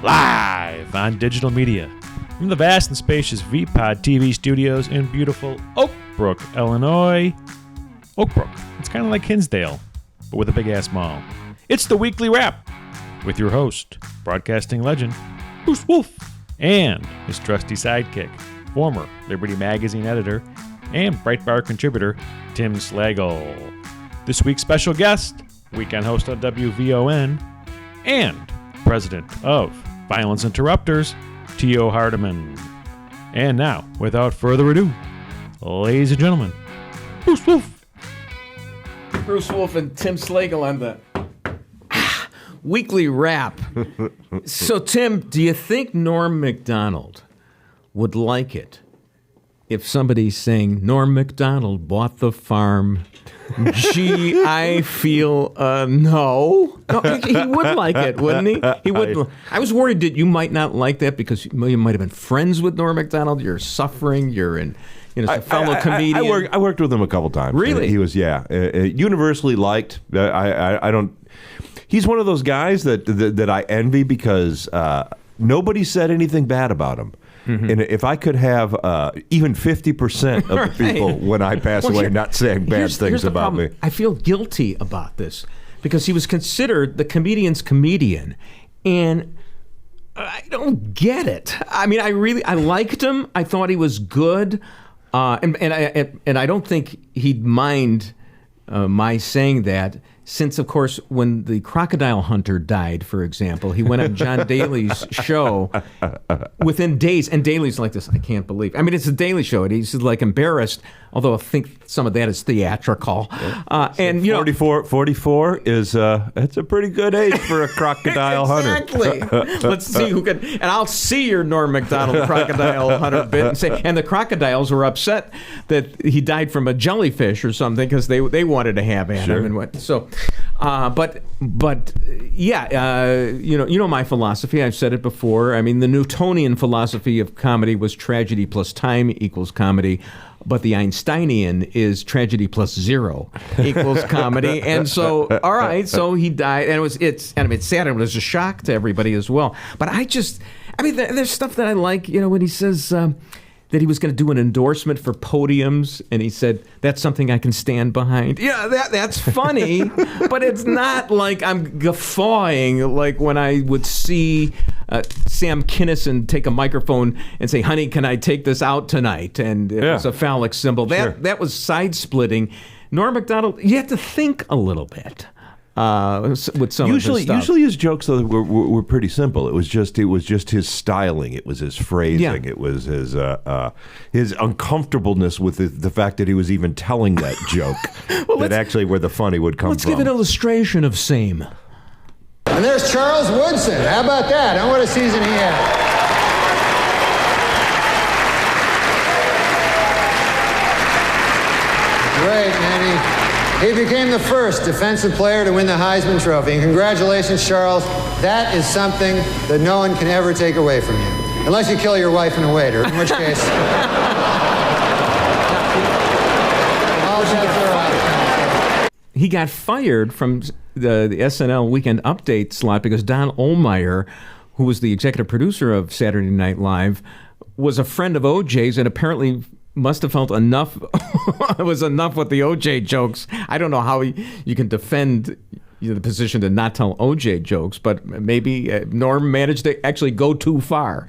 Live on digital media from the vast and spacious VPOD-TV studios in beautiful Oak Brook, Illinois. Oak Brook, it's kind of like Hinsdale, but with a big-ass mall. It's the Weekly Wrap with your host, broadcasting legend, Bruce Wolf, and his trusty sidekick, former Liberty Magazine editor and Breitbart contributor, Tim Slagle. This week's special guest, weekend host on WVON, and president of Violence Interrupters, Tio Hardiman. And now, without further ado, ladies and gentlemen, Bruce Wolf. Bruce Wolf and Tim Slagle on the Weekly Wrap. So, Tim, do you think Norm MacDonald would like it if somebody's saying, Norm MacDonald bought the farm? Gee, I feel, no. He would like it, wouldn't he? He would. I was worried that you might not like that because you might have been friends with Norm MacDonald. You're suffering. You're in, a fellow comedian. I worked with him a couple times. Really? He was, universally liked. I don't. He's one of those guys that I envy because nobody said anything bad about him. Mm-hmm. And if I could have even 50% of the people when I pass away not saying bad things about me. I feel guilty about this because he was considered the comedian's comedian. And I don't get it. I mean, I liked him. I thought he was good. And I don't think he'd mind my saying that. Since, of course, when the crocodile hunter died, for example, he went on John Daly's show within days. And Daly's like this, I can't believe. I mean, it's a Daily Show. And he's like embarrassed, although I think some of that is theatrical. And 44 is it's a pretty good age for a crocodile hunter. Exactly. Let's see who can. And I'll see your Norm MacDonald crocodile hunter bit and say. And the crocodiles were upset that he died from a jellyfish or something because they wanted to have at him and what. So. But you know my philosophy. I've said it before. I mean, the Newtonian philosophy of comedy was tragedy plus time equals comedy, but the Einsteinian is tragedy plus zero equals comedy. And so, all right, so he died, and it's sad, and it was a shock to everybody as well. But there's stuff that I like. When he says. That he was going to do an endorsement for podiums, and he said, that's something I can stand behind. Yeah, that's funny, but it's not like I'm guffawing like when I would see Sam Kinison take a microphone and say, honey, can I take this out tonight? And it was a phallic symbol. That was side-splitting. Norm MacDonald, you have to think a little bit. With some of his stuff. Usually his jokes though were pretty simple. It was just his styling. It was his phrasing. Yeah. It was his uncomfortableness with the fact that he was even telling that joke. Actually where the funny would come from. Let's give an illustration of same. And there's Charles Woodson. How about that? And what a season he had. Great, man. He became the first defensive player to win the Heisman Trophy. And congratulations, Charles. That is something that no one can ever take away from you. Unless you kill your wife and a waiter, in which case... He got fired from the SNL Weekend Update slot because Don Ohlmeyer, who was the executive producer of Saturday Night Live, was a friend of OJ's and apparently... must have felt enough. It was enough with the OJ jokes. I don't know how you can defend the position to not tell OJ jokes, but maybe Norm managed to actually go too far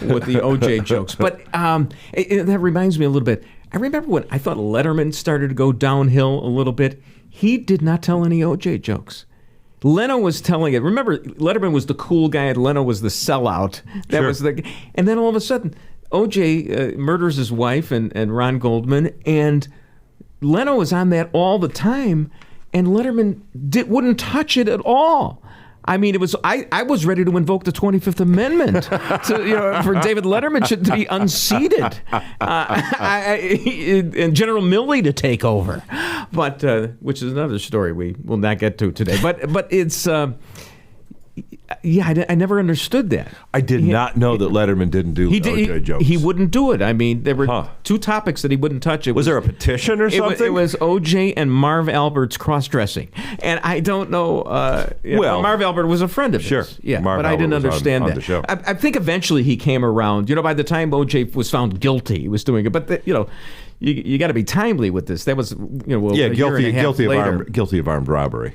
with the OJ jokes. But that reminds me a little bit. I remember when I thought Letterman started to go downhill a little bit. He did not tell any OJ jokes. Leno was telling it. Remember, Letterman was the cool guy, and Leno was the sellout. That was and then all of a sudden. OJ murders his wife and Ron Goldman, and Leno was on that all the time, and Letterman wouldn't touch it at all. I mean, it was I was ready to invoke the 25th Amendment for David Letterman to be unseated and General Milley to take over, but which is another story we will not get to today. But it's I never understood that. I did not know that Letterman didn't do OJ jokes. He wouldn't do it. I mean, there were two topics that he wouldn't touch. Was there a petition or something? It was OJ and Marv Albert's cross-dressing. And I don't know. Marv Albert was a friend of his. Sure. Yeah, Marv but I didn't Albert was understand on that. the show. I think eventually he came around. By the time OJ was found guilty, he was doing it. But, you got to be timely with this. That was, guilty of armed robbery.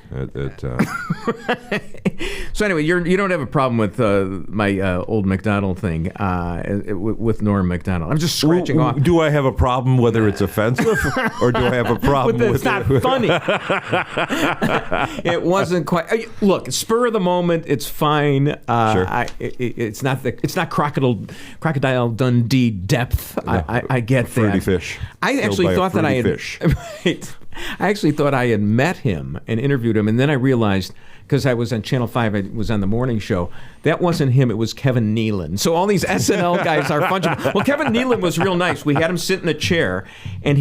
So anyway, you don't have a problem with my old MacDonald thing with Norm MacDonald. I'm just scratching off. Do I have a problem whether it's offensive, or do I have a problem with it's not funny? It wasn't quite. Look, spur of the moment. It's fine. Sure. It's not Crocodile Dundee depth. No, I get that. Fruity fish. I actually thought that I had. Right. I actually thought I had met him and interviewed him, and then I realized, because I was on Channel 5, I was on the morning show, that wasn't him, it was Kevin Nealon. So all these SNL guys are fungible. Well, Kevin Nealon was real nice. We had him sit in a chair, and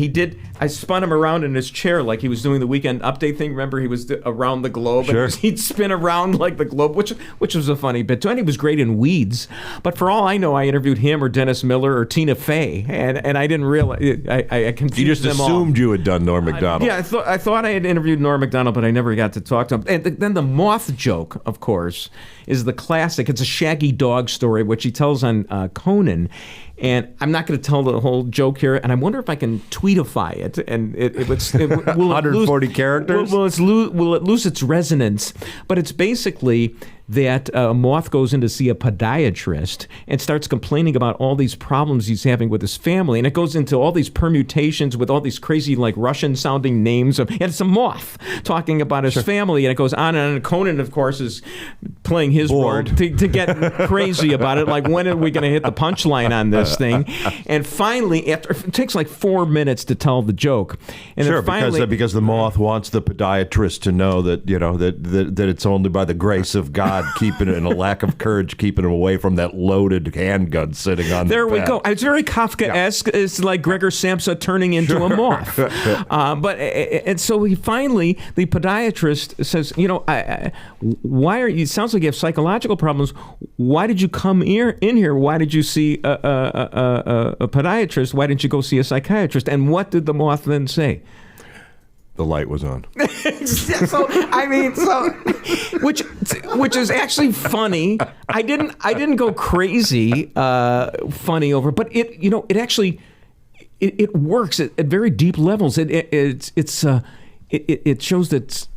I spun him around in his chair like he was doing the Weekend Update thing. Remember, he was around the globe, sure. And he'd spin around like the globe, which was a funny bit too. And he was great in Weeds. But for all I know, I interviewed him or Dennis Miller or Tina Fey, and I didn't realize, I confused them all. You just assumed you had done Norm MacDonald. Yeah, I thought I had interviewed Norm MacDonald, but I never got to talk to him. And then the moth joke, of course, is the classic. It's a Shaggy Dog story, which he tells on Conan. And I'm not going to tell the whole joke here, and I wonder if I can tweetify it. And will 140 characters? Will it lose its resonance? But it's basically that a moth goes in to see a podiatrist and starts complaining about all these problems he's having with his family. And it goes into all these permutations with all these crazy, like, Russian-sounding names. And it's a moth talking about his family. And it goes on and on. And Conan, of course, is playing his role to get crazy about it. Like, when are we going to hit the punchline on this thing? And finally, it takes like 4 minutes to tell the joke. And sure, finally, because the moth wants the podiatrist to know that, that it's only by the grace of God keeping it, and a lack of courage keeping him away from that loaded handgun sitting on there the we bed. go. It's very Kafkaesque. Yeah. It's like Gregor Samsa turning into a moth. And so the podiatrist says, why are you? It sounds like you have psychological problems. Why did you come in here? Why did you see a podiatrist? Why didn't you go see a psychiatrist? And what did the moth then say? The light was on. Which is actually funny. I didn't go crazy funny over, but it actually works at very deep levels. It shows that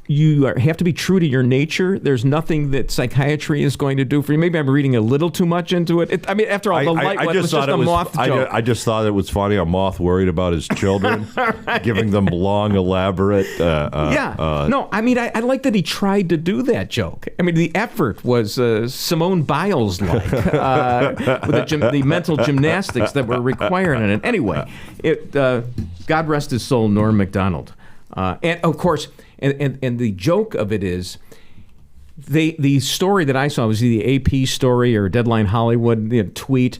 you have to be true to your nature. There's nothing that psychiatry is going to do for you. Maybe I'm reading a little too much into it. After all, the light was just a moth joke. I just thought it was funny. A moth worried about his children, right. Giving them long, elaborate. I like that he tried to do that joke. I mean, the effort was Simone Biles-like with the mental gymnastics that were required in it. Anyway, God rest his soul, Norm MacDonald. And of course, and the joke of it is, the story that I saw was the AP story or Deadline Hollywood tweet.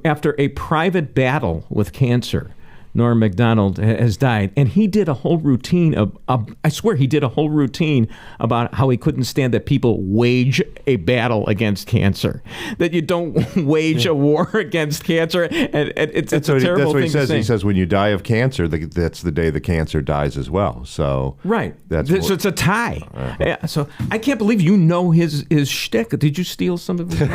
After a private battle with cancer, Norm MacDonald has died, and he did a whole routine I swear he did a whole routine about how he couldn't stand that people wage a battle against cancer, that you don't wage a war against cancer, and it's a terrible thing to say. He says when you die of cancer, that's the day the cancer dies as well. So right, so it's a tie. Yeah, so I can't believe his shtick. Did you steal some of his?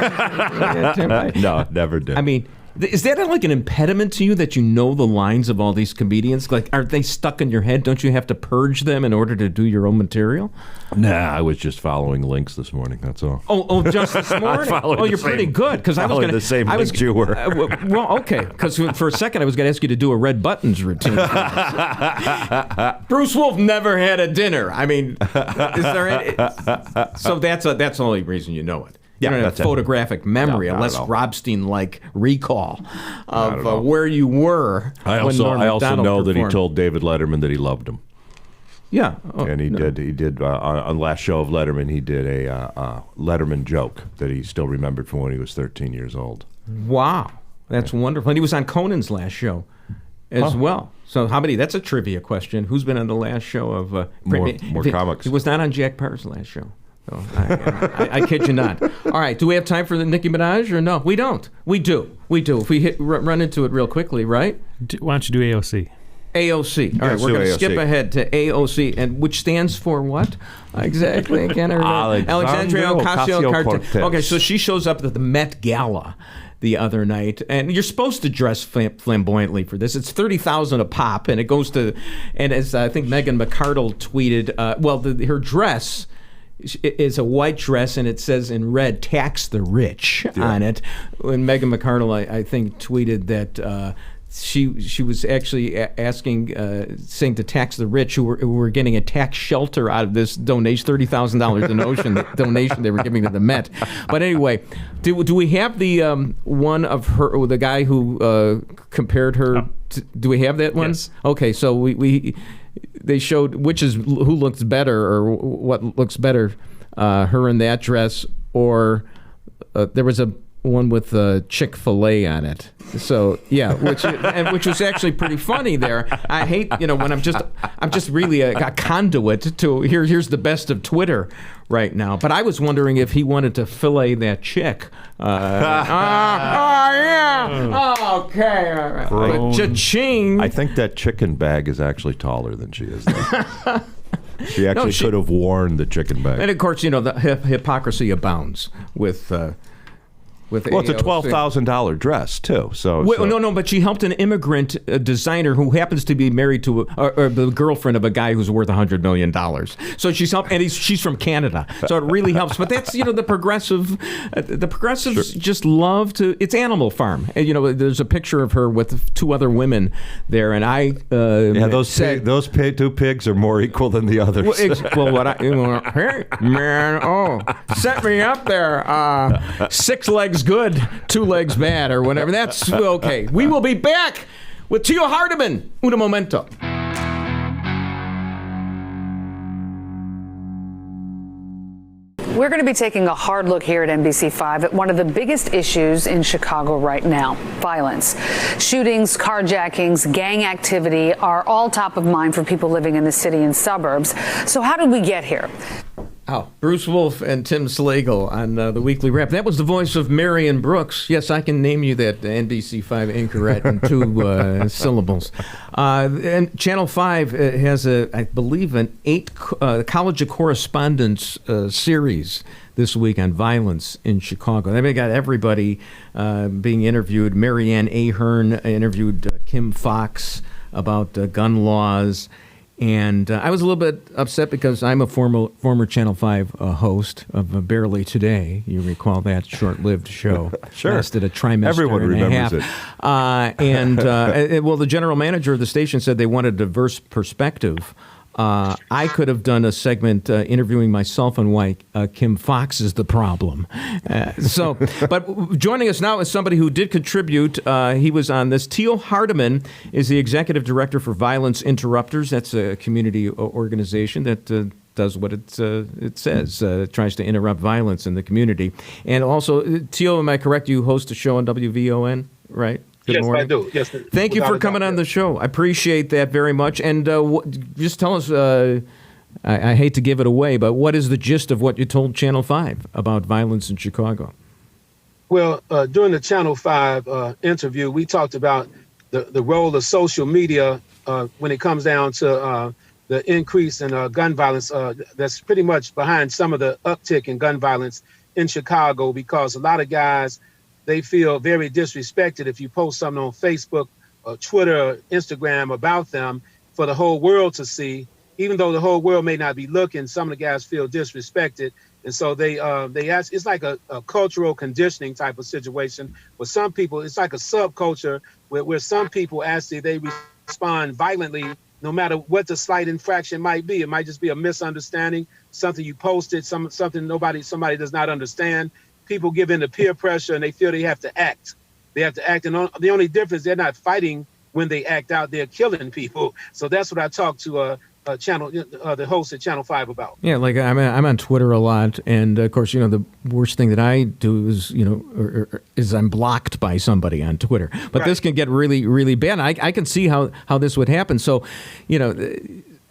No, never did. I mean, is that like an impediment to you that you know the lines of all these comedians? Like, are they stuck in your head? Don't you have to purge them in order to do your own material? Nah, I was just following links this morning. That's all. Oh, just this morning? You're pretty good, because I was going to the same links you were. Well, okay, because for a second I was going to ask you to do a Red Buttons routine. Bruce Wolf never had a dinner. I mean, is there any? So that's the only reason you know it. You don't have photographic memory, unless Robstein-like recall of where you were. I also know that he told David Letterman that he loved him. Yeah, and he did on last show of Letterman. He did a Letterman joke that he still remembered from when he was 13 years old. Wow, that's wonderful. And he was on Conan's last show as well. So how many? That's a trivia question. Who's been on the last show of more comics? He was not on Jack Parr's last show. So I kid you not. All right, do we have time for the Nicki Minaj or no? We don't. We do. If we run into it real quickly, right? Why don't you do AOC? AOC. All right, we're going to skip ahead to AOC, and which stands for what exactly? Again, Alexandria Ocasio-Cortez. Okay, so she shows up at the Met Gala the other night, and you're supposed to dress flamboyantly for this. It's $30,000 a pop, and it goes to, and as I think Megan McArdle tweeted, her dress is a white dress, and it says in red, "Tax the Rich" on it. And Megan McArdle, I think, tweeted that she was actually saying to tax the rich who were getting a tax shelter out of this donation, $30,000 donation they were giving to the Met. But anyway, do we have the one of her, the guy who compared her? Do we have that one? Yes. Okay, so they showed who looks better or what looks better, her in that dress, or there was a one with Chick-fil-A on it. So yeah, which was actually pretty funny there. I hate when I'm just really a conduit to here's the best of Twitter right now. But I was wondering if he wanted to fillet that chick. Okay, all right. But cha-ching. I think that chicken bag is actually taller than she is. She actually could have worn the chicken bag. And of course, the hypocrisy abounds with. It's a $12,000 dress too. No, but she helped an immigrant designer who happens to be married to or the girlfriend of a guy who's worth $100 million. So she's helped, and she's from Canada, so it really helps. But that's the progressives just love to. It's Animal Farm, and there's a picture of her with two other women there, and I those two pigs are more equal than the others. Hey man, set me up there. 6 legs good, 2 legs bad, or whatever. That's okay. We will be back with Tio Hardiman. Un momento. We're going to be taking a hard look here at NBC5 at one of the biggest issues in Chicago right now, violence. Shootings, carjackings, gang activity are all top of mind for people living in the city and suburbs. So how did we get here? Bruce Wolf and Tim Slagle on the Weekly Wrap. That was the voice of Marion Brooks. Yes, I can name you that NBC5 incorrect in 2 syllables. And Channel 5 has, I believe, an 8 College of Correspondence series this week on violence in Chicago. They've got everybody being interviewed. Marianne Ahern interviewed Kim Fox about gun laws. And I was a little bit upset because I'm a former Channel 5 host of Barely Today. You recall that short-lived show? Sure. Lasted a trimester. Everyone and remembers a half. It. Well, the general manager of the station said they wanted a diverse perspective. I could have done a segment interviewing myself on why Kim Fox is the problem. But joining us now is somebody who did contribute. He was on this. Tio Hardiman is the executive director for Violence Interrupters. That's a community organization that does what it says. It tries to interrupt violence in the community. And also, Tio, am I correct? You host a show on WVON, right? Good morning. I do. Yes. Thank you for coming on the show. I appreciate that very much. And just tell us, I hate to give it away, but what is the gist of what you told Channel 5 about violence in Chicago? Well, during the Channel 5 interview, we talked about the role of social media when it comes down to the increase in gun violence. That's pretty much behind some of the uptick in gun violence in Chicago, because a lot of guys, they feel very disrespected if you post something on Facebook or Twitter or Instagram about them for the whole world to see. Even though the whole world may not be looking, some of the guys feel disrespected. And so they ask, it's like a cultural conditioning type of situation where some people, it's like a subculture where some people actually, they respond violently no matter what the slight infraction might be. It might just be a misunderstanding, something you posted, something somebody does not understand. People give in to peer pressure and they feel they have to act. They have to act. And the only difference, they're not fighting when they act out, they're killing people. So that's what I talked to the host at Channel 5 about. Yeah, like I'm on Twitter a lot. And of course, the worst thing that I do is, is I'm blocked by somebody on Twitter. But This can get really, really bad. I can see how this would happen. So,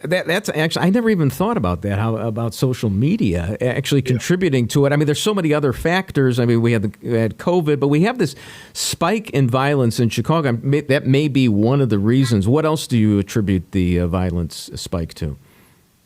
That's actually, I never even thought about that, about social media actually contributing to it. I mean, there's so many other factors. I mean, we had COVID, but we have this spike in violence in Chicago. That may be one of the reasons. What else do you attribute the violence spike to?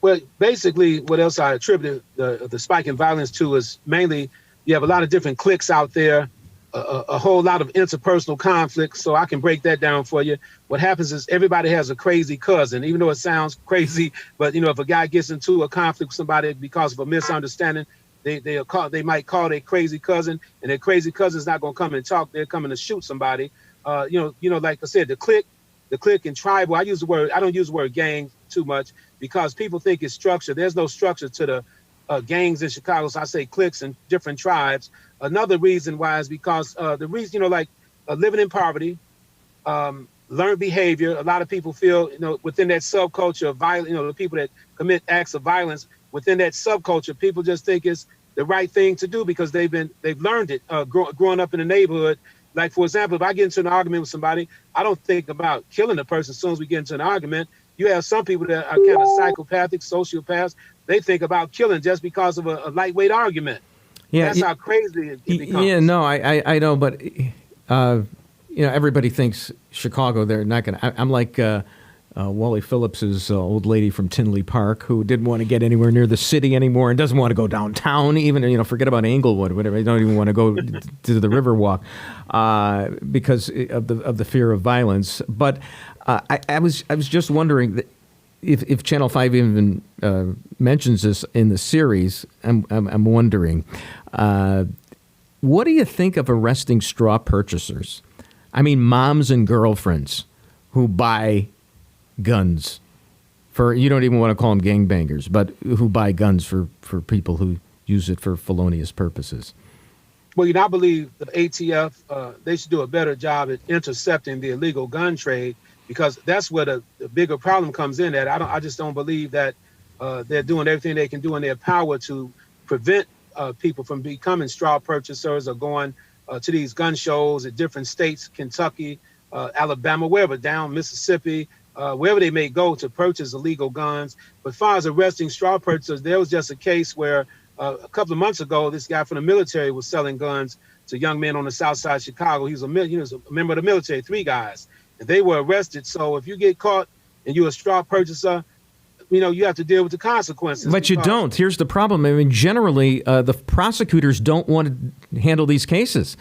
Well, basically, what else I attribute the spike in violence to is mainly you have a lot of different cliques out there, a whole lot of interpersonal conflict. So I can break that down for you. What happens is everybody has a crazy cousin, even though it sounds crazy. But, if a guy gets into a conflict with somebody because of a misunderstanding, they might call their crazy cousin, and their crazy cousin's not going to come and talk. They're coming to shoot somebody. Like I said, the clique and tribal. I don't use the word gang too much because people think it's structure. There's no structure to the gangs in Chicago. So I say cliques and different tribes. Another reason why is because the reason, living in poverty, learned behavior. A lot of people feel, within that subculture of violence, the people that commit acts of violence within that subculture, people just think it's the right thing to do because they've learned it growing up in the neighborhood. Like, for example, if I get into an argument with somebody, I don't think about killing the person as soon as we get into an argument. You have some people that are kind of psychopathic, sociopaths. They think about killing just because of a lightweight argument. Yeah, that's how crazy it becomes. Yeah, no, I know, but everybody thinks Chicago. They're not going to. I'm like Wally Phillips's old lady from Tinley Park who didn't want to get anywhere near the city anymore and doesn't want to go downtown. Even forget about Englewood, whatever. They don't even want to go to the Riverwalk because of the fear of violence. But I was just wondering that if Channel 5 even mentions this in the series. I'm wondering, what do you think of arresting straw purchasers? I mean, moms and girlfriends who buy guns for, you don't even want to call them gangbangers, but who buy guns for people who use it for felonious purposes. Well, I believe the ATF, they should do a better job at intercepting the illegal gun trade because that's where the bigger problem comes in at. I just don't believe that they're doing everything they can do in their power to prevent people from becoming straw purchasers or going to these gun shows at different states, Kentucky, Alabama, wherever, down Mississippi, wherever they may go to purchase illegal guns. But as far as arresting straw purchasers, there was just a case where a couple of months ago, this guy from the military was selling guns to young men on the south side of Chicago. He was a member of the military, 3 guys, and they were arrested. So if you get caught and you're a straw purchaser, you have to deal with the consequences. But you don't. Here's the problem. I mean, generally, the prosecutors don't want to handle these cases.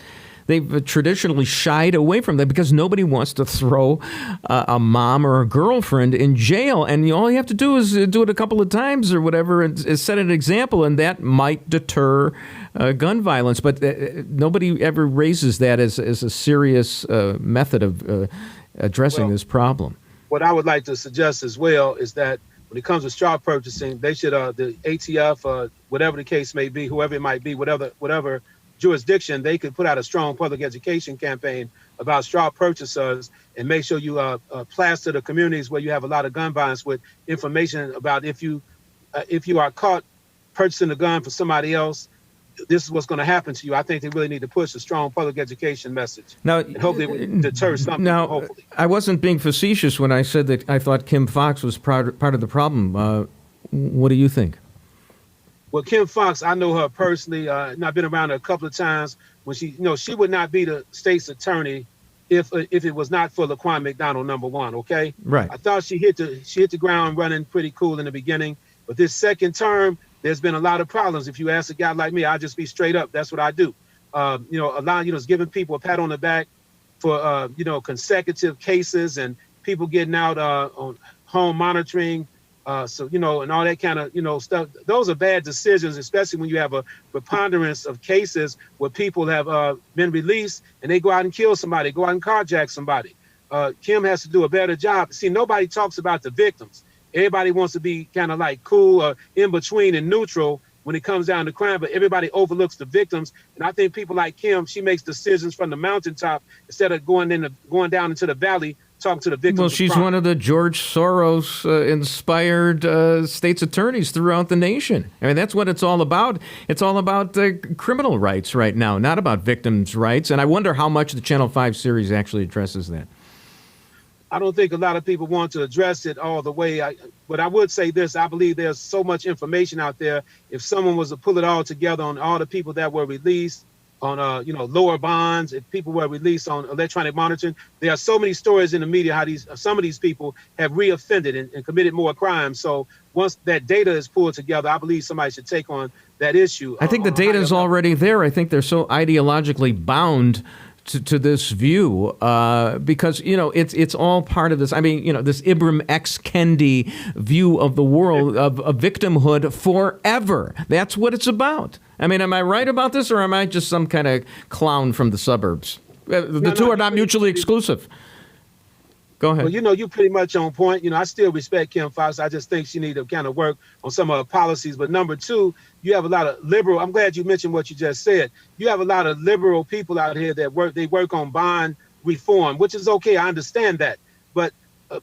They've traditionally shied away from them because nobody wants to throw a mom or a girlfriend in jail. And all you have to do is do it a couple of times or whatever and set an example, and that might deter gun violence. But nobody ever raises that as a serious method of addressing this problem. What I would like to suggest as well is that when it comes to straw purchasing, they should, the ATF, whatever the case may be, whoever it might be, whatever jurisdiction, they could put out a strong public education campaign about straw purchasers and make sure you plaster the communities where you have a lot of gun violence with information about if you are caught purchasing a gun for somebody else, this is what's going to happen to you. I think they really need to push a strong public education message. Now, and hopefully it will deter something. Now, hopefully. I wasn't being facetious when I said that I thought Kim Foxx was part of the problem. What do you think? Well, Kim Foxx, I know her personally, and I've been around her a couple of times. When she would not be the state's attorney if it was not for Laquan McDonald, number one. Okay, right. I thought she hit the ground running pretty cool in the beginning, but this second term, there's been a lot of problems. If you ask a guy like me, I'll just be straight up. That's what I do. A lot, is giving people a pat on the back for consecutive cases and people getting out on home monitoring. And all that kind of, stuff. Those are bad decisions, especially when you have a preponderance of cases where people have been released and they go out and kill somebody, go out and carjack somebody. Kim has to do a better job. See, nobody talks about the victims. Everybody wants to be kind of like cool or in between and neutral when it comes down to crime, but everybody overlooks the victims. And I think people like Kim, she makes decisions from the mountaintop instead of going down into the valley talking to the victims. Well, she's one of the George Soros inspired state's attorneys throughout the nation. I mean, that's what it's all about. It's all about criminal rights right now, not about victims' rights. And I wonder how much the Channel 5 series actually addresses that. I don't think a lot of people want to address it all the way. But I would say this: I believe there's so much information out there. If someone was to pull it all together on all the people that were released on, lower bonds, if people were released on electronic monitoring, there are so many stories in the media how some of these people have reoffended and committed more crimes. So once that data is pulled together, I believe somebody should take on that issue. I think the data is already there. I think they're so ideologically bound to this view because, it's all part of this. I mean, this Ibram X. Kendi view of the world of victimhood forever. That's what it's about. I mean, am I right about this, or am I just some kind of clown from the suburbs? The two are not mutually exclusive. Go ahead. Well, you're pretty much on point. I still respect Kim Foxx. I just think she need to kind of work on some of her policies. But number two, you have a lot of liberal. I'm glad you mentioned what you just said. You have a lot of liberal people out here that work on bond reform, which is okay. I understand that. But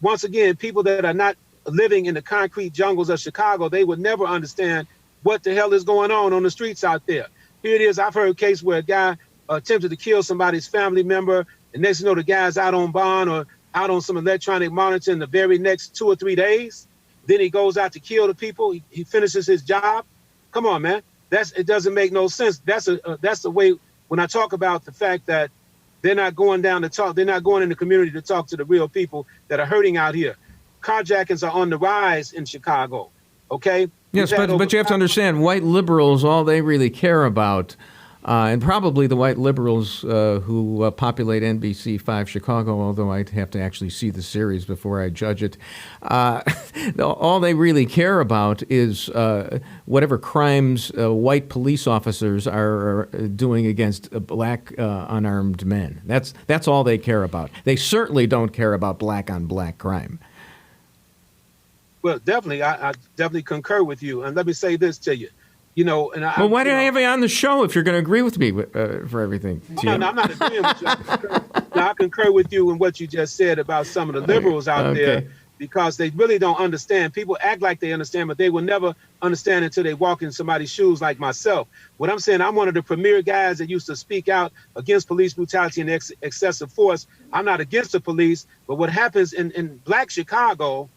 once again, people that are not living in the concrete jungles of Chicago, they would never understand what the hell is going on the streets out there. Here it is. I've heard a case where a guy attempted to kill somebody's family member, and next the guy's out on bond or out on some electronic monitoring the very next 2 or 3 days. Then he goes out to kill the people. He finishes his job. Come on, man. It doesn't make no sense. That's the way when I talk about the fact that they're not going down to talk. They're not going in the community to talk to the real people that are hurting out here. Carjackings are on the rise in Chicago. Okay. Yes, but you have to understand, white liberals, all they really care about, and probably the white liberals who populate NBC5 Chicago, although I'd have to actually see the series before I judge it, all they really care about is whatever crimes white police officers are doing against black unarmed men. That's all they care about. They certainly don't care about black-on-black crime. Well, definitely, I definitely concur with you. And let me say this to you. Why did I have you on the show if you're going to agree with me for everything? No, I'm not agreeing with you. I concur with you in what you just said about some of the liberals out there, because they really don't understand. People act like they understand, but they will never understand until they walk in somebody's shoes like myself. What I'm saying, I'm one of the premier guys that used to speak out against police brutality and excessive force. I'm not against the police, but what happens in Black Chicago,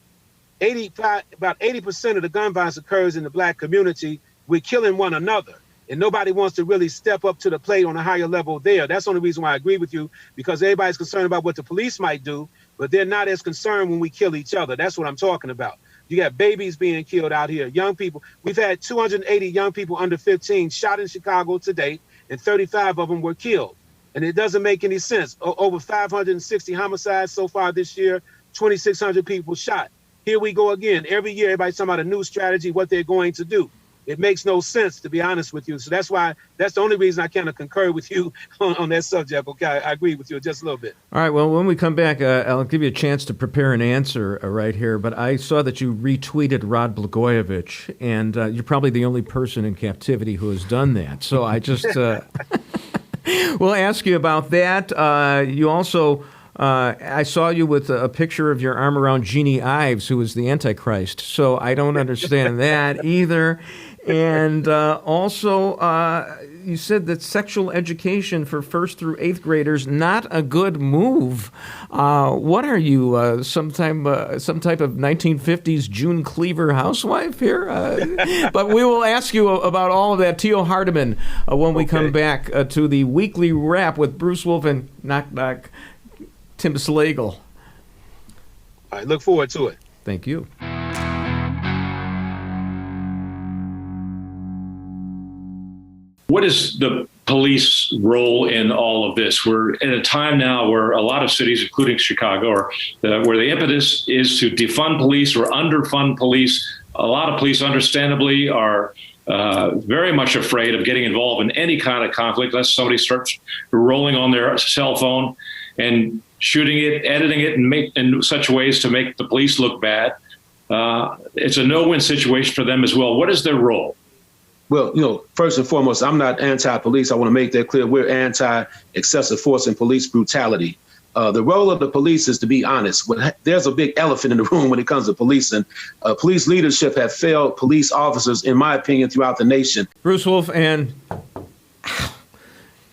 about 80% of the gun violence occurs in the Black community. We're killing one another, and nobody wants to really step up to the plate on a higher level there. That's the only reason why I agree with you, because everybody's concerned about what the police might do, but they're not as concerned when we kill each other. That's what I'm talking about. You got babies being killed out here, young people. We've had 280 young people under 15 shot in Chicago to date, and 35 of them were killed. And it doesn't make any sense. Over 560 homicides so far this year, 2,600 people shot. Here we go again. Every year, everybody's talking about a new strategy, what they're going to do. It makes no sense, to be honest with you. So that's the only reason I kind of concur with you on that subject. Okay, I agree with you just a little bit. All right, well, when we come back, I'll give you a chance to prepare an answer right here. But I saw that you retweeted Rod Blagojevich, and you're probably the only person in captivity who has done that. So I just will ask you about that. You also... I saw you with a picture of your arm around Jeannie Ives, who is the Antichrist. So I don't understand that either. And also, you said that sexual education for 1st through 8th graders, not a good move. What are you, some type of 1950s June Cleaver housewife here? But we will ask you about all of that. Tio Hardiman, when we come back to the weekly wrap with Bruce Wolf and Knock Knock Tim Slagle. I look forward to it. Thank you. What is the police role in all of this? We're at a time now where a lot of cities, including Chicago, where the impetus is to defund police or underfund police. A lot of police, understandably, are very much afraid of getting involved in any kind of conflict unless somebody starts rolling on their cell phone and shooting it, editing it in such ways to make the police look bad. It's a no-win situation for them as well. What is their role? Well, first and foremost, I'm not anti-police. I want to make that clear. We're anti-excessive force and police brutality. The role of the police is to be honest. There's a big elephant in the room when it comes to policing. Police leadership have failed police officers, in my opinion, throughout the nation. Bruce Wolf and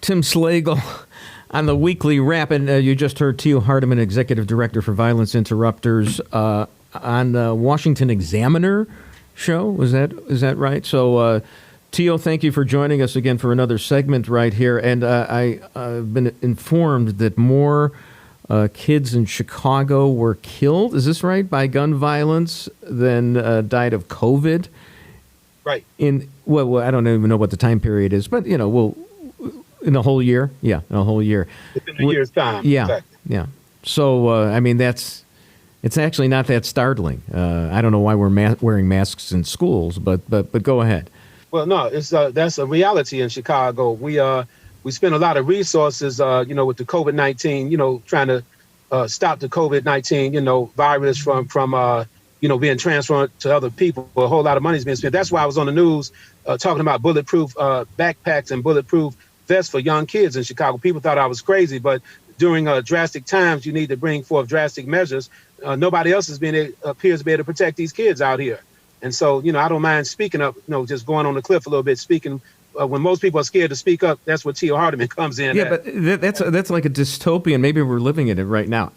Tim Slagle. On the weekly wrap, and you just heard Tio Hardiman, Executive Director for Violence Interrupters, on the Washington Examiner show. Is that right? So, Tio, thank you for joining us again for another segment right here. And I've been informed that more kids in Chicago were killed, is this right, by gun violence than died of COVID? Right. Well, I don't even know what the time period is, but, in a whole year? Yeah, in a whole year. Within a year's time. Yeah, exactly. yeah. So, it's actually not that startling. I don't know why we're wearing masks in schools, but go ahead. Well, no, it's that's a reality in Chicago. We spend a lot of resources, with the COVID-19, trying to stop the COVID-19, virus from being transferred to other people. A whole lot of money is being spent. That's why I was on the news talking about bulletproof backpacks and bulletproof vests for young kids in Chicago. People thought I was crazy, but during drastic times, you need to bring forth drastic measures. Nobody else appears to be able to protect these kids out here. And so, I don't mind speaking up, just going on the cliff a little bit, speaking. When most people are scared to speak up, that's where Tio Hardiman comes in. Yeah, but that's like a dystopian. Maybe we're living in it right now.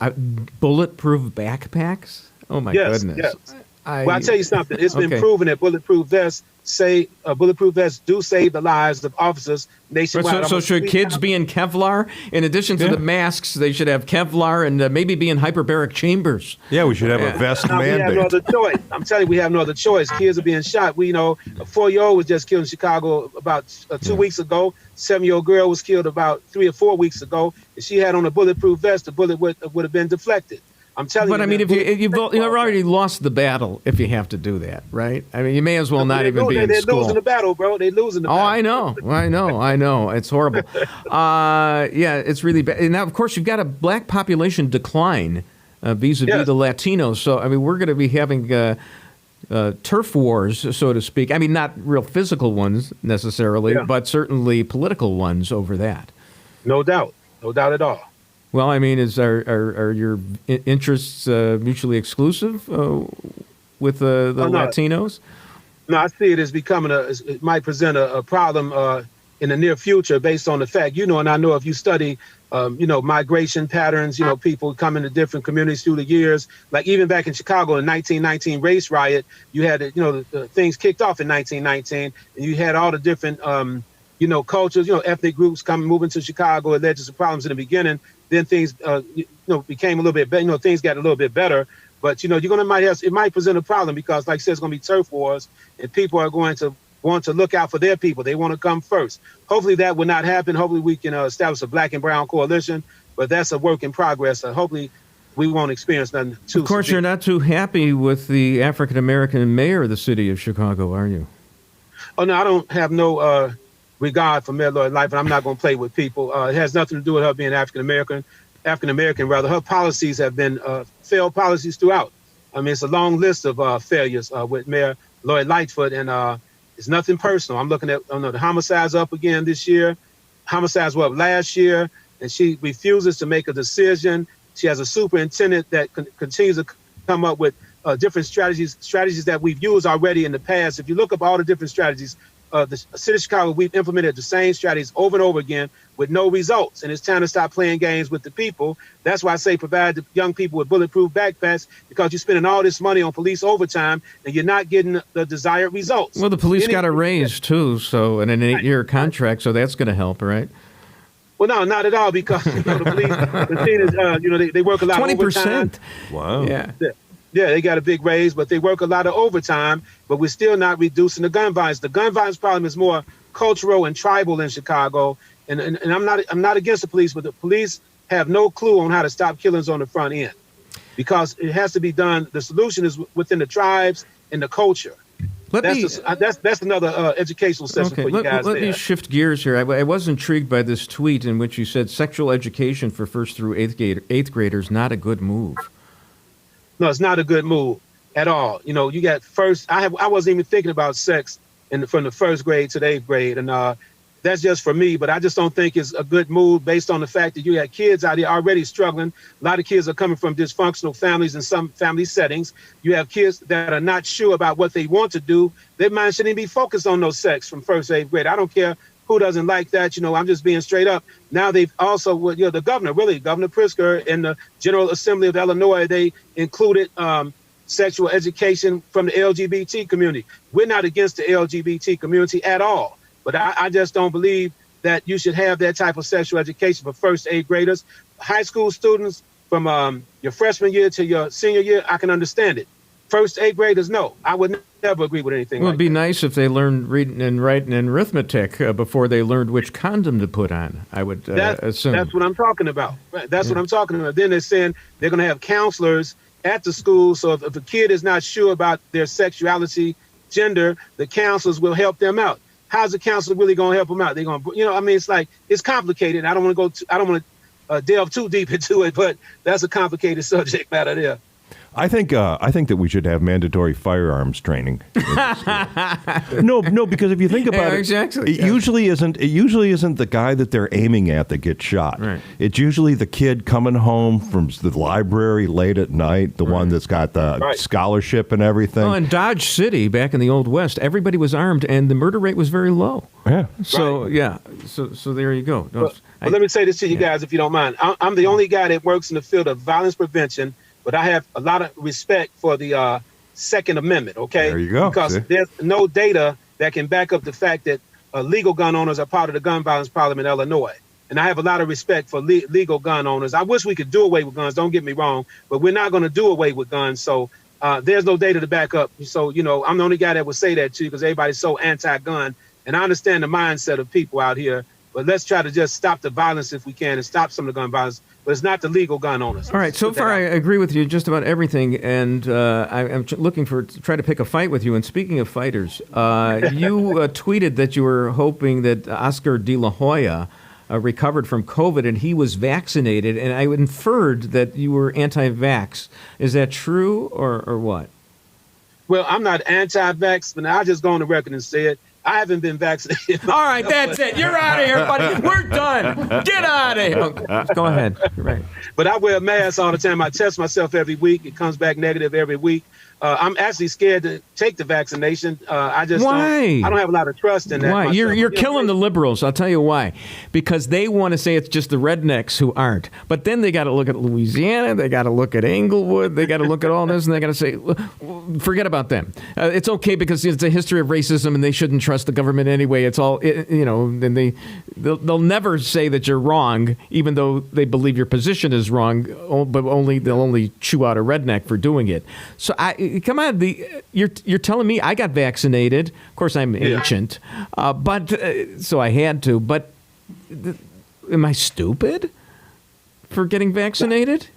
Bulletproof backpacks? Oh, my goodness. Yes. I'll tell you something. It's been proven that bulletproof vests do save the lives of officers nationwide. So should kids be in Kevlar? In addition to the masks, they should have Kevlar and maybe be in hyperbaric chambers. Yeah, we should have a vest mandate. We have no other choice. I'm telling you, we have no other choice. Kids are being shot. We know a 4-year-old was just killed in Chicago about 2 weeks ago. 7-year-old girl was killed about 3 or 4 weeks ago. If she had on a bulletproof vest, the bullet would have been deflected. I'm telling you. But I mean, if you've already lost the battle, if you have to do that, right? I mean, you may as well not even be in school. They're losing the battle, bro. They're losing the battle. Oh, I know. It's horrible. It's really bad. And now, of course, you've got a black population decline vis-a-vis the Latinos. So, I mean, we're going to be having turf wars, so to speak. I mean, not real physical ones necessarily, but certainly political ones over that. No doubt at all. Well, I mean, are your interests mutually exclusive with the Latinos? No, I see it as becoming it might present a problem in the near future based on the fact, and I know if you study, migration patterns, people coming to different communities through the years, like even back in Chicago in 1919 race riot, you had, the things kicked off in 1919 and you had all the different, cultures, ethnic groups moving to Chicago. It led to some problems in the beginning. Then things, became a little bit better. Things got a little bit better. But it might present a problem because, like I said, it's going to be turf wars, and people are going to want to look out for their people. They want to come first. Hopefully that will not happen. Hopefully we can establish a black and brown coalition. But that's a work in progress. Hopefully we won't experience nothing too. Of course, you're not too happy with the African American mayor of the city of Chicago, are you? Oh no, I don't have no regard for Mayor Lloyd Lightfoot. I'm not going to play with people. It has nothing to do with her being African American. Her policies have been failed policies throughout. I mean, it's a long list of failures with Mayor Lloyd Lightfoot, and it's nothing personal. I'm looking at the homicides up again this year. Homicides were up last year, and she refuses to make a decision. She has a superintendent that continues to come up with different strategies that we've used already in the past. If you look up all the different strategies, the city of Chicago, we've implemented the same strategies over and over again with no results. And it's time to stop playing games with the people. That's why I say provide the young people with bulletproof backpacks, because you're spending all this money on police overtime and you're not getting the desired results. Well, the police got a raise too, in an 8-year contract, so that's going to help, right? Well, no, not at all, because the police, the thing is, they work a lot of overtime. 20%. Wow. Yeah. Yeah, they got a big raise, but they work a lot of overtime, but we're still not reducing the gun violence. The gun violence problem is more cultural and tribal in Chicago. And I'm not against the police, but the police have no clue on how to stop killings on the front end, because it has to be done. The solution is within the tribes and the culture. That's another educational session for you guys. Let me shift gears here. I was intrigued by this tweet in which you said sexual education for 1st through 8th graders not a good move. No, it's not a good move at all. You got I wasn't even thinking about sex from the 1st grade to the 8th grade. And that's just for me, but I just don't think it's a good move based on the fact that you got kids out here already struggling. A lot of kids are coming from dysfunctional families in some family settings. You have kids that are not sure about what they want to do. Their mind shouldn't even be focused on no sex from 1st to 8th grade. I don't care Who doesn't like that? I'm just being straight up. Now they've also, the governor, Governor Pritzker in the General Assembly of Illinois, they included sexual education from the LGBT community. We're not against the LGBT community at all, but I just don't believe that you should have that type of sexual education for first 8th graders. High school students from your freshman year to your senior year, I can understand it. First 8th graders, no. I would never agree with anything Well, like it'd be that. nice if they learned reading and writing and arithmetic before they learned which condom to put on, I would assume. That's what I'm talking about. Right. That's what I'm talking about. Then they're saying they're going to have counselors at the school. So if a kid is not sure about their sexuality, gender, the counselors will help them out. How's the counselor really going to help them out? They're going to, it's like, it's complicated. I don't want to delve too deep into it, but that's a complicated subject matter there. I think that we should have mandatory firearms training. No, because if you think about exactly. it usually isn't the guy that they're aiming at that gets shot. Right. It's usually the kid coming home from the library late at night, the one that's got the scholarship and everything. Well, in Dodge City, back in the Old West, everybody was armed, and the murder rate was very low. Yeah. So so there you go. Well, let me say this to you guys, if you don't mind. I'm the only guy that works in the field of violence prevention. But I have a lot of respect for the Second Amendment, okay? There you go. Because there's no data that can back up the fact that legal gun owners are part of the gun violence problem in Illinois. And I have a lot of respect for legal gun owners. I wish we could do away with guns, don't get me wrong, but we're not going to do away with guns. So there's no data to back up. So, I'm the only guy that would say that to you because everybody's so anti-gun. And I understand the mindset of people out here, but let's try to just stop the violence if we can and stop some of the gun violence. But it's not the legal gun owners. All right, so far I agree with you just about everything, and I'm looking to try to pick a fight with you. And speaking of fighters, you tweeted that you were hoping that Oscar De La Hoya recovered from COVID and he was vaccinated, and I inferred that you were anti-vax. Is that true or what? Well, I'm not anti-vax, but I'll just go on the record and say it. I haven't been vaccinated. All right, that's it. You're out of here, buddy. We're done. Get out of here. Oh, go ahead. You're right. But I wear a mask all the time. I test myself every week. It comes back negative every week. I'm actually scared to take the vaccination. I just Why? I don't have a lot of trust in that. Why? Myself. You're killing the liberals. I'll tell you why. Because they want to say it's just the rednecks who aren't. But then they got to look at Louisiana. They got to look at Englewood. They got to look at all this, and they got to say, forget about them. It's okay because it's a history of racism, and they shouldn't trust the government anyway. It's all and they'll never say that you're wrong, even though they believe your position is wrong. But they'll only chew out a redneck for doing it. So come on, you're telling me I got vaccinated. Of course, I'm ancient, but so I had to. But am I stupid for getting vaccinated?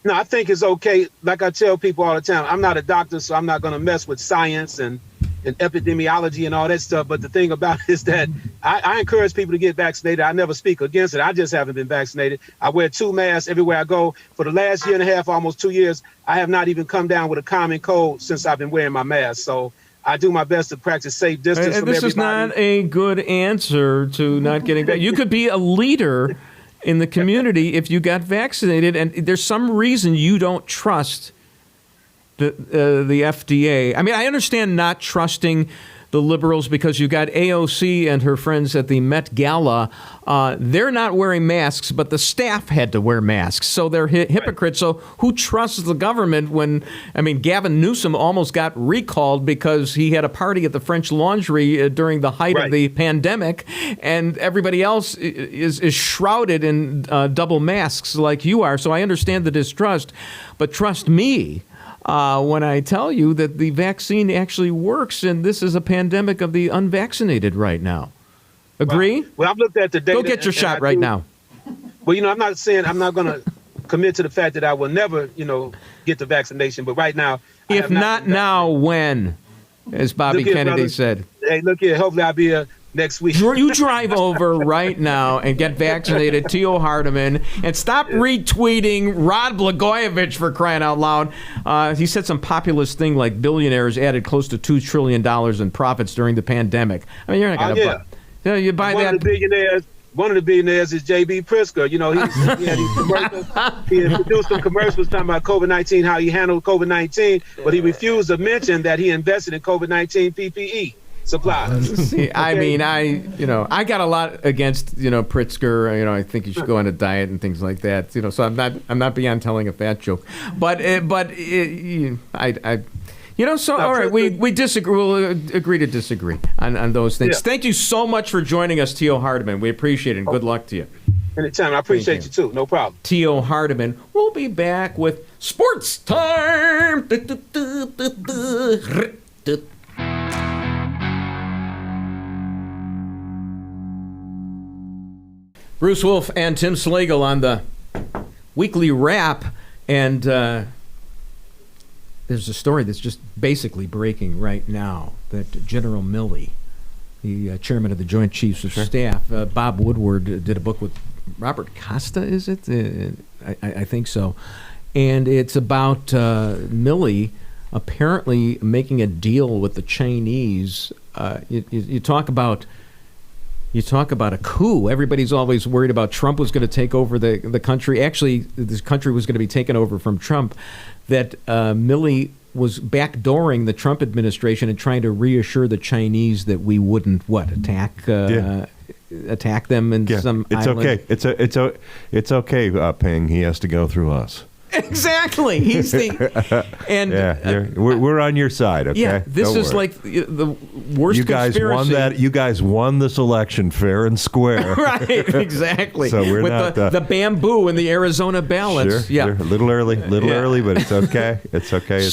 No, I think it's okay. Like I tell people all the time, I'm not a doctor, so I'm not going to mess with science and epidemiology and all that stuff. But the thing about it is that I encourage people to get vaccinated. I never speak against it. I just haven't been vaccinated. I wear 2 masks everywhere I go. For the last year and a half, almost 2 years, I have not even come down with a common cold since I've been wearing my mask. So I do my best to practice safe distance from everybody. This is not a good answer to not getting vaccinated. You could be a leader in the community if you got vaccinated, and there's some reason you don't trust the FDA. I mean, I understand not trusting the liberals because you got AOC and her friends at the Met Gala. They're not wearing masks, but the staff had to wear masks. So they're hypocrites. So who trusts the government when, Gavin Newsom almost got recalled because he had a party at the French Laundry during the height of the pandemic, and everybody else is shrouded in double masks like you are. So I understand the distrust, but trust me when I tell you that the vaccine actually works, and this is a pandemic of the unvaccinated right now. Agree? Well, I've looked at the data. Go get your shot right now. Well, I'm not saying I'm not going to commit to the fact that I will never, get the vaccination. But right now, if not now, when? As Bobby Kennedy said. Hey, look here. Hopefully, I'll be here next week. You drive over right now and get vaccinated, Tio Hardiman, and stop retweeting Rod Blagojevich for crying out loud. He said some populist thing like billionaires added close to $2 trillion in profits during the pandemic. You're not going to buy. You buy one that. One of the billionaires is J.B. Pritzker. He had these commercials. He had produced some commercials talking about COVID-19, how he handled COVID-19, but he refused to mention that he invested in COVID-19 PPE. supplies. See, I mean, I got a lot against, Pritzker. I think you should go on a diet and things like that. So I'm not beyond telling a fat joke. But all right, we disagree. We'll agree to disagree on those things. Yeah. Thank you so much for joining us, Tio Hardiman. We appreciate it, and good luck to you. Anytime. I appreciate you too. No problem. Tio Hardiman. We'll be back with Sports Time. Bruce Wolf and Tim Slagle on the weekly wrap, and there's a story that's just basically breaking right now that General Milley, the chairman of the Joint Chiefs of Staff, Bob Woodward, did a book with Robert Costa, is it? I think so. And it's about Milley apparently making a deal with the Chinese. You talk about a coup. Everybody's always worried about Trump was going to take over the country. Actually, this country was going to be taken over from Trump. That Milley was backdooring the Trump administration and trying to reassure the Chinese that we wouldn't attack them in some island. It's okay, Ping. He has to go through us. Exactly. He's the we're on your side. Okay. Yeah, this is like the worst conspiracy. You guys won this election fair and square. Right. Exactly. So we're with not the bamboo and the Arizona ballots. Sure, a little early, but it's okay. It's okay.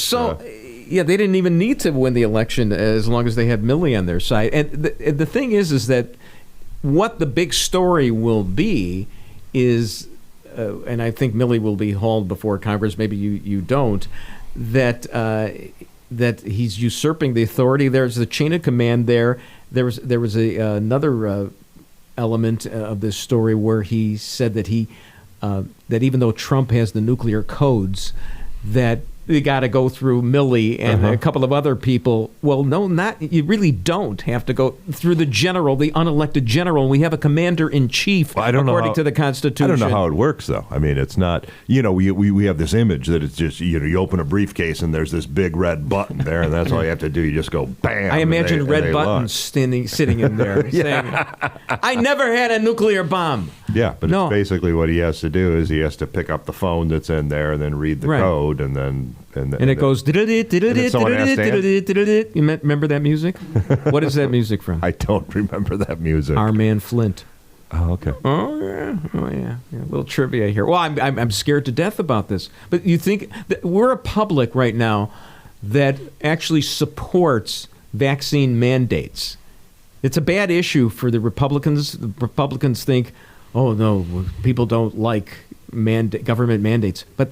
They didn't even need to win the election as long as they had Milley on their side. And the thing is that what the big story will be is. And I think Milley will be hauled before Congress. Maybe you don't. That he's usurping the authority. There's the chain of command there. There was another element of this story where he said that that even though Trump has the nuclear codes, that they got to go through Milley and a couple of other people. Well, no, you really don't have to go through the general, the unelected general. We have a commander-in-chief, according to the Constitution. I don't know how it works, though. I mean, it's not, we have this image that it's just, you open a briefcase and there's this big red button there, and that's all you have to do. You just go, bam. I imagine red buttons sitting in there saying, I never had a nuclear bomb. Yeah, but it's basically what he has to do is he has to pick up the phone that's in there and then read the code and then... And it goes. You remember that music? What is that music from? I don't remember that music. Our Man Flint. Oh, okay. Oh yeah. A little trivia here. Well, I'm scared to death about this. But you think that we're a public right now that actually supports vaccine mandates? It's a bad issue for the Republicans. The Republicans think, oh no, people don't like government mandates, but.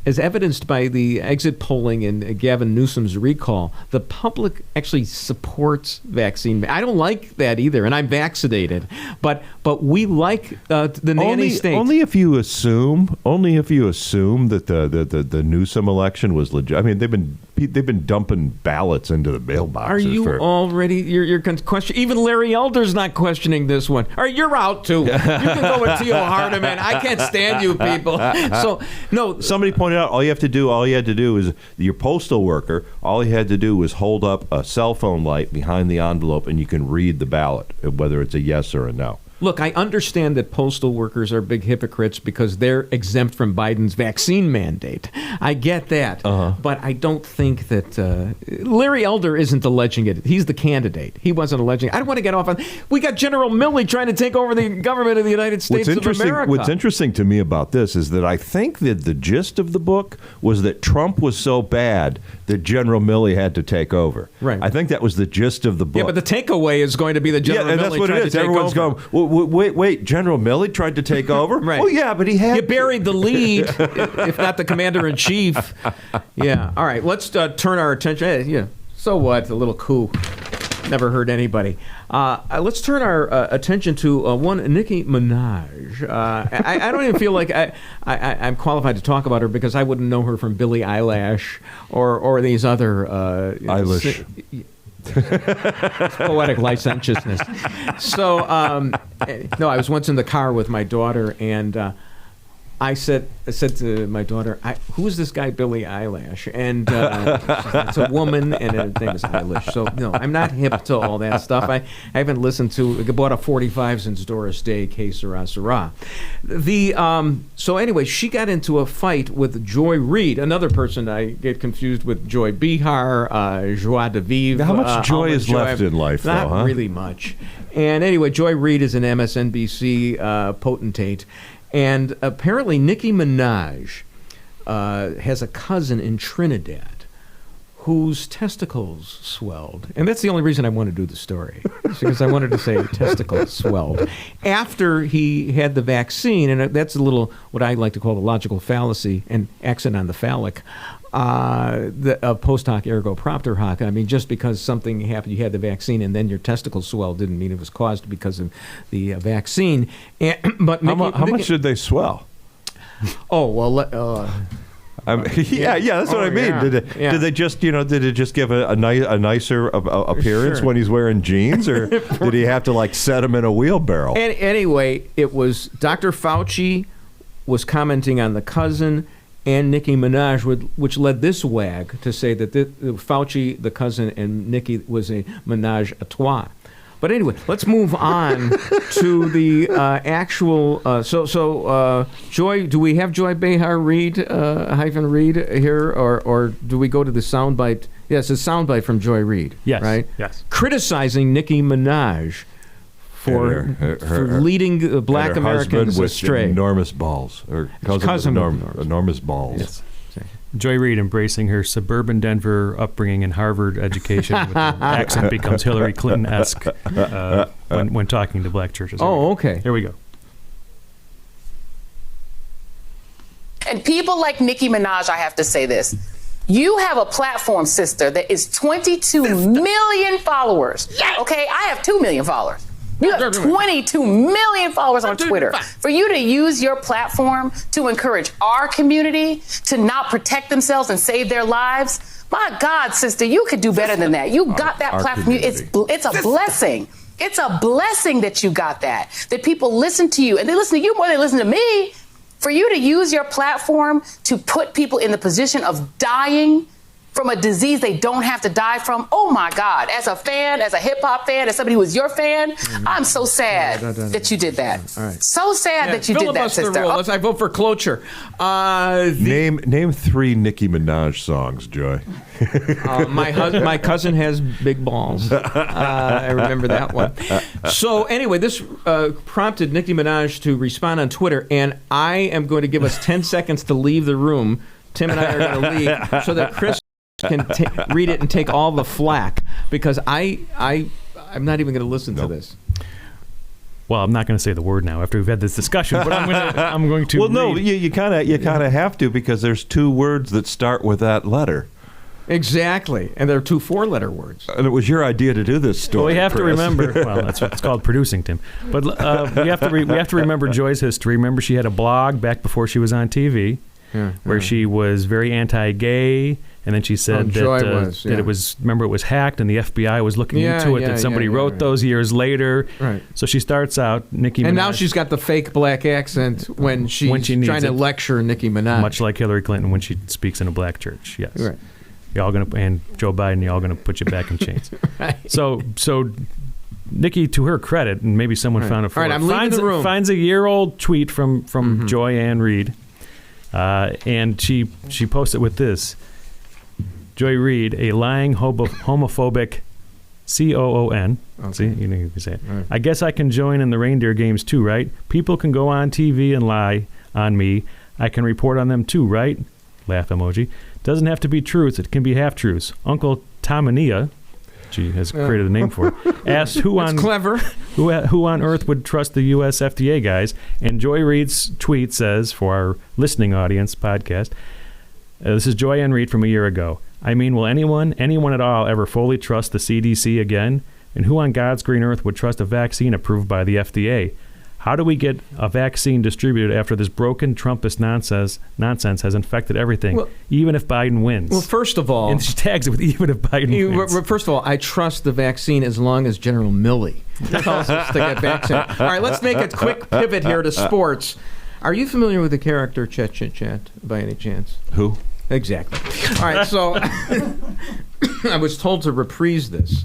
As evidenced by the exit polling and Gavin Newsom's recall, the public actually supports vaccine. I don't like that either, and I'm vaccinated. But we like the nanny states. Only if you assume that the Newsom election was legit. I mean, they've been dumping ballots into the mailboxes. Are you already? You're question. Even Larry Elder's not questioning this one. All right, you're out too. You can go with Tio Hardiman. I can't stand you people. So no. Somebody pointed out all you had to do is your postal worker. All he had to do was hold up a cell phone light behind the envelope, and you can read the ballot, whether it's a yes or a no. Look, I understand that postal workers are big hypocrites because they're exempt from Biden's vaccine mandate. I get that. But I don't think that Larry Elder isn't alleging it. He's the candidate. He wasn't alleging it. I don't want to get off on... We got General Milley trying to take over the government of the United States of America. What's interesting to me about this is that I think that the gist of the book was that Trump was so bad that General Milley had to take over. Right. I think that was the gist of the book. Yeah, but the takeaway is going to be the General Milley that's what it is. Everyone's going, well, wait, General Milley tried to take over? Right. Well, yeah, but he had... You buried the lead, if not the commander-in-chief. Yeah. All right, let's turn our attention... so what? A little coup. Never hurt anybody. Let's turn our attention to one Nicki Minaj. I don't even feel like I'm qualified to talk about her because I wouldn't know her from Billie Eilish or these other... Eilish. It's poetic licentiousness. So, no, I was once in the car with my daughter, and I said to my daughter, "Who is this guy, Billie Eilish?" And it's a woman, and her name is Eilish. So no, I'm not hip to all that stuff. I haven't listened to. I bought a 45 since Doris Day, Que Sera Sera. So anyway, she got into a fight with Joy Reid, another person I get confused with. Joy Behar, Joie de Vivre. How much joy is left in life, though? Not really much. And anyway, Joy Reid is an MSNBC potentate. And apparently Nicki Minaj has a cousin in Trinidad whose testicles swelled. And that's the only reason I want to do the story, because I wanted to say testicles swelled. After he had the vaccine, and that's a little what I like to call the logical fallacy, and accent on the phallic, post hoc ergo propter hoc. I mean, just because something happened, you had the vaccine, and then your testicles swelled, didn't mean it was caused because of the vaccine. But how much did they swell? Oh well. That's what I mean. Yeah, did they just, did it just give a nicer appearance when he's wearing jeans, or did he have to like set him in a wheelbarrow? And anyway, it was Dr. Fauci was commenting on the cousin and Nicki Minaj, which led this wag to say that Fauci, the cousin, and Nicki was a menage a trois. But anyway, let's move on to the actual. Joy, do we have Joy Behar Reid Reid here, or do we go to the soundbite? Yes, a soundbite from Joy Reid. Yes, right. Yes, criticizing Nicki Minaj for leading Black Americans astray. Enormous balls, or cousin enormous balls. Yes. Joy Reid embracing her suburban Denver upbringing and Harvard education with an accent becomes Hillary Clinton-esque when talking to black churches. Okay. Here we go. And people like Nicki Minaj, I have to say this. You have a platform, sister, that is 22 million followers. Okay, I have 2 million followers. You have 22 million followers on Twitter. For you to use your platform to encourage our community to not protect themselves and save their lives, my God, sister, you could do better than that. You got that platform. It's a blessing. It's a blessing that you got that people listen to you. And they listen to you more than they listen to me. For you to use your platform to put people in the position of dying from a disease they don't have to die from. Oh my God. As a fan, as a hip hop fan, as somebody who was your fan, I'm so sad that you did that. All right. So sad that you did that, sister. I vote for cloture. Name 3 Nicki Minaj songs, Joy. My cousin has big balls. I remember that one. So anyway, this prompted Nicki Minaj to respond on Twitter, and I am going to give us 10 seconds to leave the room. Tim and I are going to leave so that Chris can read it and take all the flack, because I'm not even going to listen to this. Well, I'm not going to say the word now after we've had this discussion, but I'm going to. Well, no, you kind of have to, because there's 2 words that start with that letter. Exactly, and they're 2 4-letter words. And it was your idea to do this story. Well, we have Chris. to remember. Well, that's what it's called, producing, Tim. But we have to remember Joy's history. Remember, she had a blog back before she was on TV, where she was very anti-gay. And then she said that it was, remember, it was hacked and the FBI was looking into it, that somebody wrote those years later. Right. So she starts out, Nicki Minaj. And now she's got the fake black accent when she's trying to lecture Nicki Minaj. Much like Hillary Clinton when she speaks in a black church, yes. Right. Y'all gonna, and Joe Biden, y'all going to put you back in chains. Right. So Nicki, to her credit, and maybe someone found it for her, I'm leaving the room. Finds a year-old tweet from Joy Ann Reid, and she posts it with this. Joy Reid, a lying homophobic COON. Okay. See, you know you can say it. Right. I guess I can join in the reindeer games too, right? People can go on TV and lie on me. I can report on them too, right? Laugh emoji. Doesn't have to be truths. It can be half-truths. Uncle Tamania, she has created a name for it, asked who on earth would trust the U.S. FDA guys? And Joy Reid's tweet says, for our listening audience podcast, this is Joy Ann Reid from a year ago. I mean, will anyone at all ever fully trust the CDC again? And who on God's green earth would trust a vaccine approved by the FDA? How do we get a vaccine distributed after this broken Trumpist nonsense has infected everything, even if Biden wins? Well, first of all... And she tags it with even if Biden wins. First of all, I trust the vaccine as long as General Milley tells us to get vaccinated. All right, let's make a quick pivot here to sports. Are you familiar with the character Chet Chitchat by any chance? Who? Exactly. All right, so I was told to reprise this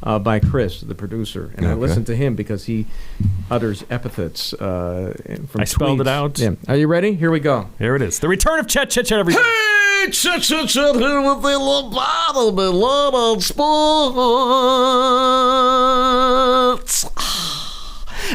by Chris, the producer, and I listened to him because he utters epithets from I spelled tweets. it out. Yeah. Are you ready? Here we go. Here it is. The return of Chet Chitchat, everybody. Hey, Chet Chitchat here with the lot on sports.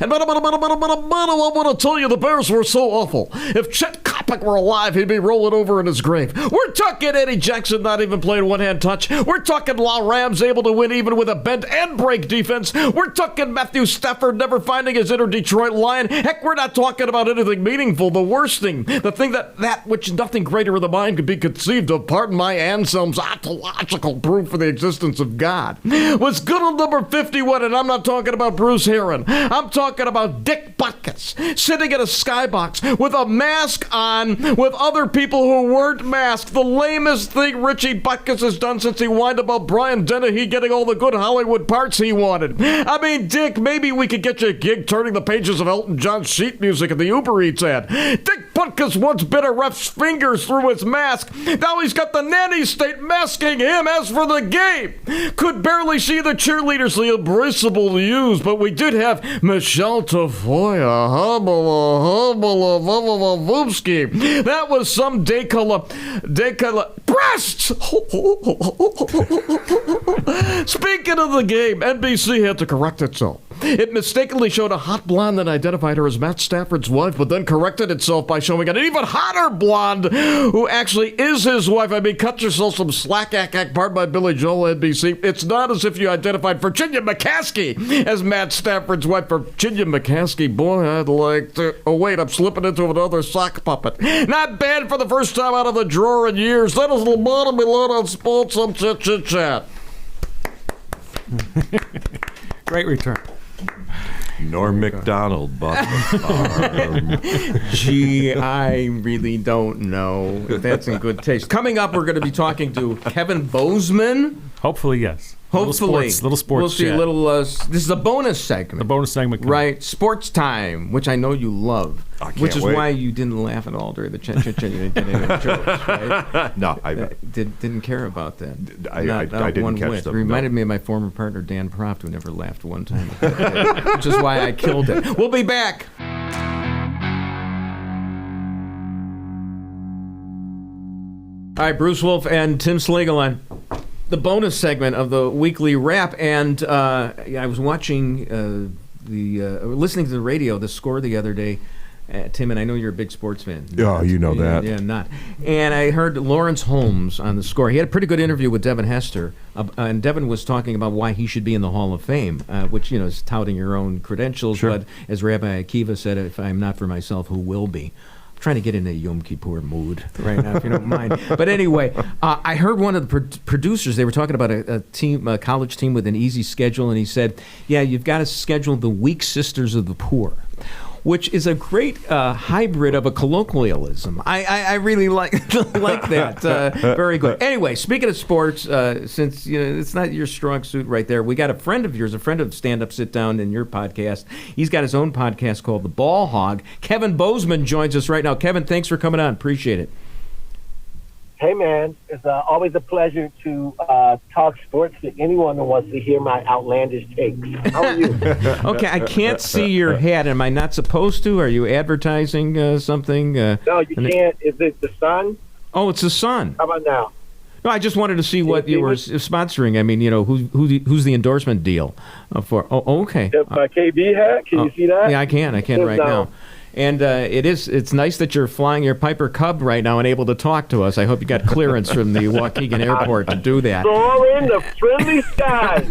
And I want to tell you, the Bears were so awful. If Chet Kopic were alive, he'd be rolling over in his grave. We're talking Eddie Jackson not even playing one-hand touch. We're talking La Rams able to win even with a bend and break defense. We're talking Matthew Stafford never finding his inner Detroit Lion. Heck, we're not talking about anything meaningful. The worst thing, the thing that which nothing greater in the mind could be conceived of, pardon my Anselm's ontological proof for the existence of God, was good on number 51, and I'm not talking about Bruce Heron. I'm talking about Dick Butkus sitting in a skybox with a mask on with other people who weren't masked. The lamest thing Richie Butkus has done since he whined about Brian Dennehy getting all the good Hollywood parts he wanted. I mean, Dick, maybe we could get you a gig turning the pages of Elton John's sheet music in the Uber Eats ad. Dick Butkus once bit a ref's fingers through his mask. Now he's got the nanny state masking him. As for the game, could barely see the cheerleaders, the embraceable to use, but we did have Michelle Tafoya, hubba voopski. That was some decala breasts. Speaking of the game, NBC had to correct itself. It mistakenly showed a hot blonde that identified her as Matt Stafford's wife, but then corrected itself by showing an even hotter blonde who actually is his wife. I mean, cut yourself some slack, pardon by Billy Joel, NBC. It's not as if you identified Virginia McCaskey as Matt Stafford's wife. Virginia McCaskey, boy, I'd like to... Oh, wait, I'm slipping into another sock puppet. Not bad for the first time out of the drawer in years. That is the bottom of lot on sports, some chit-chat. Great return. Norm MacDonald bought the farm. Gee, I really don't know if that's in good taste. Coming up, we're going to be talking to Kevin Bozeman. Hopefully, yes. Hopefully. Little sports We'll see chat. a little, this is a bonus segment. The bonus segment. Right. Sports time, which I know you love. I can't Which is wait. why you didn't laugh at all during the chat. You didn't get any jokes, right? No, I Didn't care about that. I Not didn't one catch whit. them, Reminded no. me of my former partner, Dan Proft, who never laughed one time. Which is why I killed it. We'll be back. All right, Bruce Wolf and Tim Slagle on the bonus segment of the weekly wrap, and I was watching listening to the radio, the score the other day. Tim, and I know you're a big sports fan. Oh, you know that. Yeah, not. And I heard Lawrence Holmes on the score. He had a pretty good interview with Devin Hester, and Devin was talking about why he should be in the Hall of Fame, which, is touting your own credentials. Sure. But as Rabbi Akiva said, if I'm not for myself, who will be? I'm trying to get in a Yom Kippur mood right now, if you don't mind. But anyway, I heard one of the producers, they were talking about a college team with an easy schedule, and he said, yeah, you've got to schedule the weak sisters of the poor, which is a great hybrid of a colloquialism. I really like that. Very good. Anyway, speaking of sports, since it's not your strong suit right there, we got a friend of yours, a friend of Stand Up, Sit Down in your podcast. He's got his own podcast called The Ball Hog. Kevin Bozeman joins us right now. Kevin, thanks for coming on. Appreciate it. Hey, man, it's always a pleasure to talk sports to anyone who wants to hear my outlandish takes. How are you? Okay, I can't see your hat. Am I not supposed to? Are you advertising something? No, you can't. Is it the Sun? Oh, it's the Sun. How about now? No, I just wanted to see what you were sponsoring. I mean, who's the endorsement deal for? Oh, okay. If my KB hat, can you see that? Yeah, I can right now. And it's nice that you're flying your Piper Cub right now and able to talk to us. I hope you got clearance from the Waukegan Airport to do that. Soaring the friendly skies.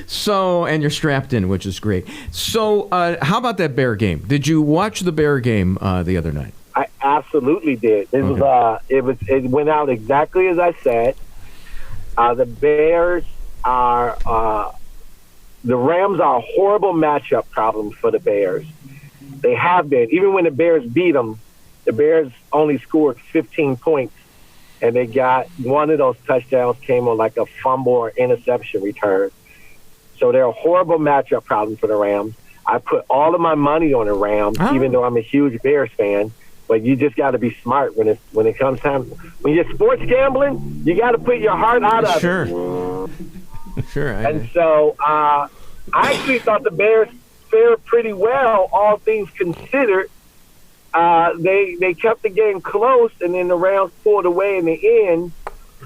So, and you're strapped in, which is great. So, how about that Bear game? Did you watch the Bear game the other night? I absolutely did. It went out exactly as I said. The Bears are the Rams are a horrible matchup problem for the Bears. They have been. Even when the Bears beat them, the Bears only scored 15 points, and they got one of those touchdowns came on like a fumble or interception return. So they're a horrible matchup problem for the Rams. I put all of my money on the Rams, even though I'm a huge Bears fan. But you just got to be smart when it comes time. When you're sports gambling, you got to put your heart out of it. Sure. And so I actually thought the Bears fared pretty well, all things considered. They kept the game close, and then the Rams pulled away in the end.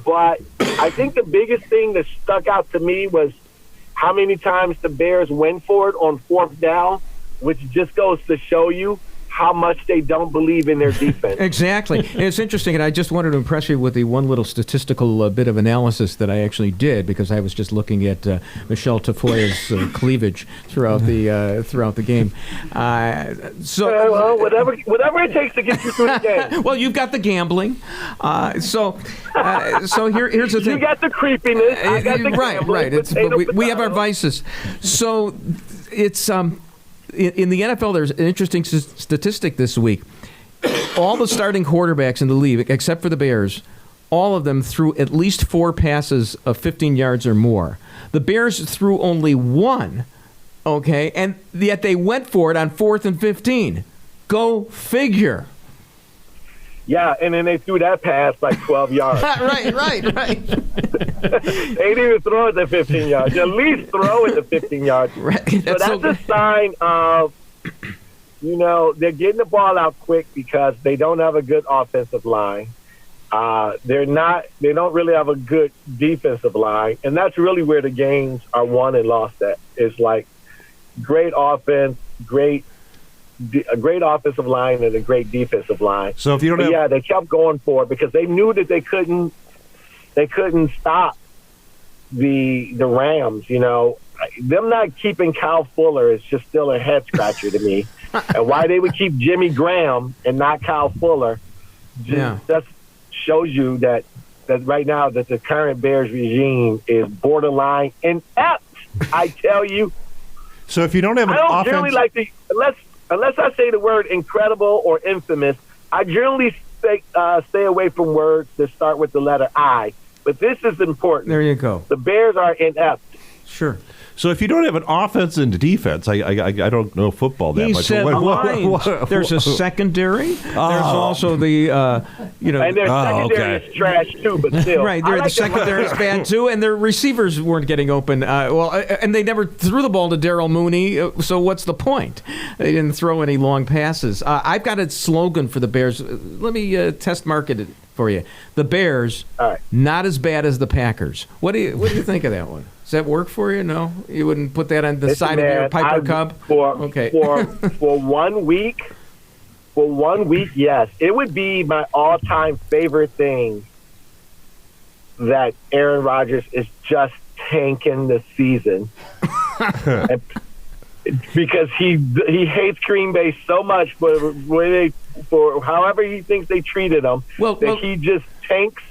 But I think the biggest thing that stuck out to me was how many times the Bears went for it on fourth down, which just goes to show you how much they don't believe in their defense. Exactly. And it's interesting, and I just wanted to impress you with the one little statistical bit of analysis that I actually did, because I was just looking at Michelle Tafoya's cleavage throughout the game. Well, whatever it takes to get you through the game. Well, you've got the gambling. So here's the thing. You got the creepiness. I got the gambling. But we have our vices. So it's in the NFL, there's an interesting statistic this week. All the starting quarterbacks in the league, except for the Bears, all of them threw at least 4 passes of 15 yards or more. The Bears threw only 1, okay, and yet they went for it on 4th and 15. Go figure. Yeah, and then they threw that pass like 12 yards. Right. They didn't even throw it to 15 yards. At least throw it to 15 yards. Right. So that's a sign of, they're getting the ball out quick because they don't have a good offensive line. They don't really have a good defensive line. And that's really where the games are won and lost at. It's like great offense, a great offensive line and a great defensive line. So if you don't they kept going for it because they knew that they couldn't stop the Rams. Them not keeping Kyle Fuller is just still a head scratcher to me. And why they would keep Jimmy Graham and not Kyle Fuller just shows you that right now that the current Bears regime is borderline inept. I tell you. So if you don't have an offense, generally like unless I say the word incredible or infamous, I generally stay away from words that start with the letter I. But this is important. There you go. The Bears are inept. Sure. So if you don't have an offense and defense, I don't know football that he much. Said there's a secondary. There's also the And their secondary is trash too, but still. Right, the secondary is bad too, and their receivers weren't getting open. And they never threw the ball to Darryl Mooney. So what's the point? They didn't throw any long passes. I've got a slogan for the Bears. Let me test market it for you. The Bears, not as bad as the Packers. What do you think of that one? Does that work for you? No, you wouldn't put that on the side of your Piper Cub. For 1 week, yes, it would be my all-time favorite thing that Aaron Rodgers is just tanking the season, because he hates Green Bay so much for however he thinks they treated him that he just tanks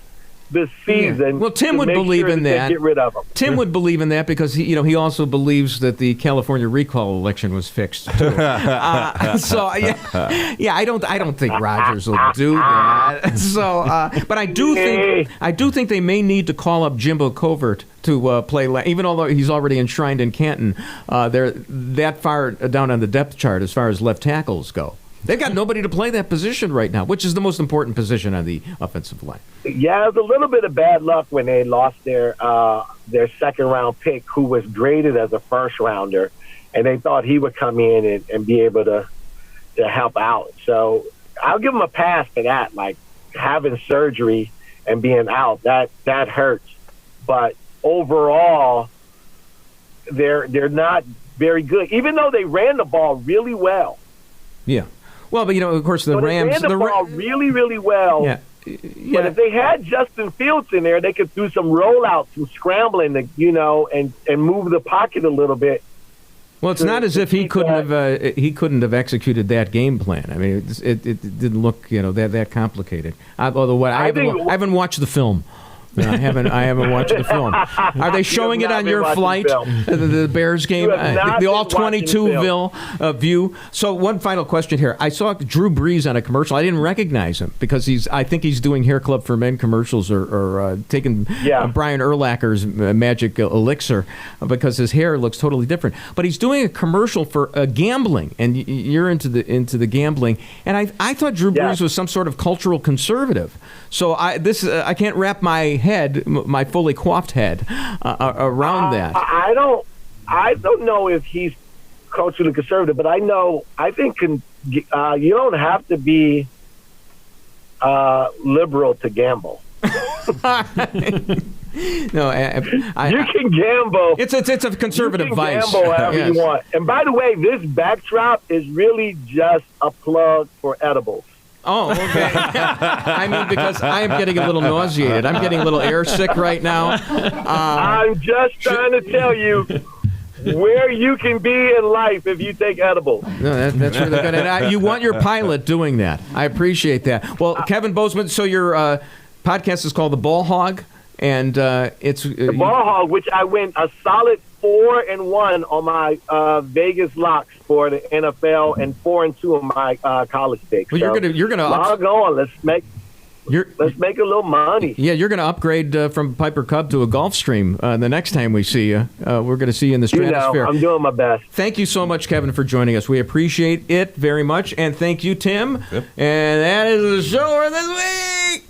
this season. Yeah. Well, Tim would believe in that. Get rid of him. Tim would believe in that because he also believes that the California recall election was fixed too. I don't think Rodgers will do that. So, but I do think they may need to call up Jimbo Covert to play. Even although he's already enshrined in Canton, they're that far down on the depth chart as far as left tackles go. They've got nobody to play that position right now, which is the most important position on the offensive line. Yeah, it was a little bit of bad luck when they lost their second-round pick, who was graded as a first-rounder, and they thought he would come in and be able to help out. So I'll give them a pass for that. Like having surgery and being out, that hurts. But overall, they're not very good, even though they ran the ball really well. Yeah. Well, but of course, the Rams ran the ball really, really well. Yeah. But if they had Justin Fields in there, they could do some rollouts, some scrambling, and move the pocket a little bit. Well, it's not as if he couldn't have executed that game plan. I mean, it didn't look that complicated. Although I haven't watched the film. I haven't watched the film. Are they showing it on your flight? The Bears game, the all 22 view. So one final question here. I saw Drew Brees on a commercial. I didn't recognize him because I think he's doing Hair Club for Men commercials or taking Brian Urlacher's magic elixir because his hair looks totally different. But he's doing a commercial for gambling, and you're into the gambling. And I thought Drew Brees was some sort of cultural conservative. So I can't wrap my fully coiffed head around that. I don't know if he's culturally conservative, but I think you don't have to be liberal to gamble. No, you can gamble. It's a conservative vice. Gamble however you want. And by the way, this backdrop is really just a plug for edibles. Oh, okay. I mean, because I am getting a little nauseated. I'm getting a little air sick right now. I'm just trying to tell you where you can be in life if you take edibles. No, that's really good. And you want your pilot doing that. I appreciate that. Well, Kevin Bozeman, so your podcast is called The Ball Hog, and it's... The Ball Hog, which I went a solid 4-1 on my Vegas locks for the NFL and 4-2 on my college picks. Well, you're gonna log on. Let's make a little money. Yeah, you're going to upgrade from Piper Cub to a Gulfstream the next time we see you. We're going to see you in the stratosphere. I'm doing my best. Thank you so much, Kevin, for joining us. We appreciate it very much, and thank you, Tim. Yep. And that is the show for this week.